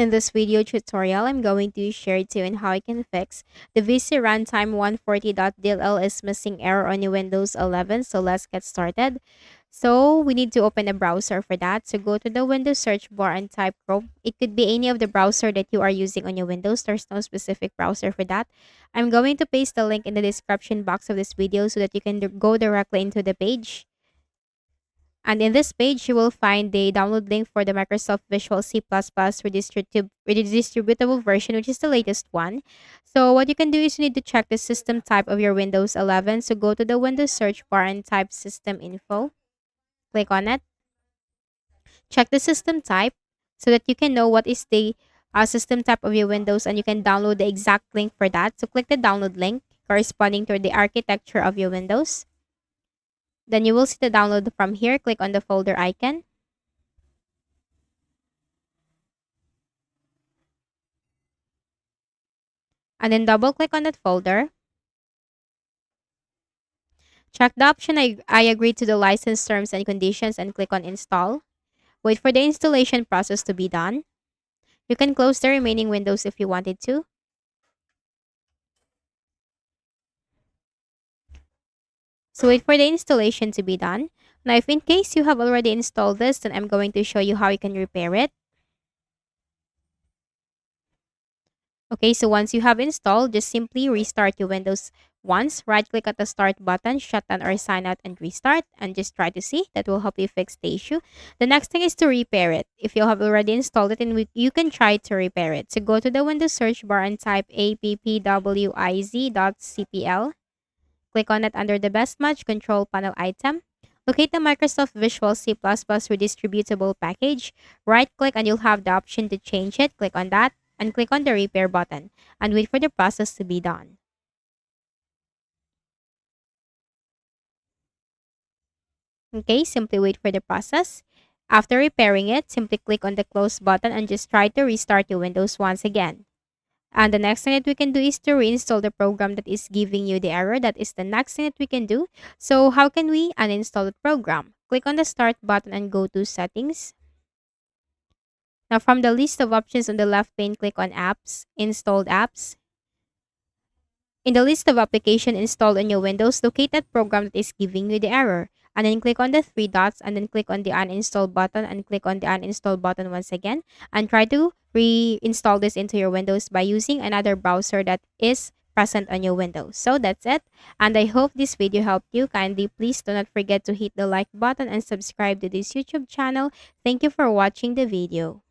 In this video tutorial, I'm going to share to you on how I can fix the Vcruntime140.Dll is missing error on your Windows 11. So let's get started. So we need to open a browser for that. So go to the Windows search bar and type Chrome. It could be any of the browser that you are using on your Windows. There's no specific browser for that. I'm going to paste the link in the description box of this video so that you can go directly into the page. And in this page, you will find the download link for the Microsoft Visual C++ redistributable version, which is the latest one. So what you can do is you need to check the system type of your Windows 11. So go to the Windows search bar and type system info. Click on it. Check the system type so that you can know what is the system type of your Windows and you can download the exact link for that. So click the download link corresponding to the architecture of your Windows. Then you will see the download from here. Click on the folder icon. And then double click on that folder. Check the option I agree to the license terms and conditions and click on install. Wait for the installation process to be done. You can close the remaining windows if you wanted to. So wait for the installation to be done. Now if in case you have already installed this, then I'm going to show you how you can repair it. Okay, so once you have installed, just simply restart your Windows once. Right-click at the start button, shut down or sign out and restart, and just try to see. That will help you fix the issue. The next thing is to repair it. If you have already installed it, you can try to repair it. So go to the Windows search bar and type appwiz.cpl. Click on it under the Best Match Control Panel item. Locate the Microsoft Visual C++ redistributable package. Right-click and you'll have the option to change it. Click on that and click on the repair button and wait for the process to be done. Okay, simply wait for the process. After repairing it, simply click on the close button and just try to restart your Windows once again. And the next thing that we can do is to reinstall the program that is giving you the error. That is the next thing that we can do. So how can we uninstall the program? Click on the start button and go to settings. Now from the list of options on the left pane, click on apps, installed apps. In the list of application installed on your Windows, locate that program that is giving you the error. And then click on the three dots and then click on the uninstall button and click on the uninstall button once again. And try to reinstall this into your Windows by using another browser that is present on your Windows. So that's it. And I hope this video helped you. Kindly please do not forget to hit the like button and subscribe to this YouTube channel. Thank you for watching the video.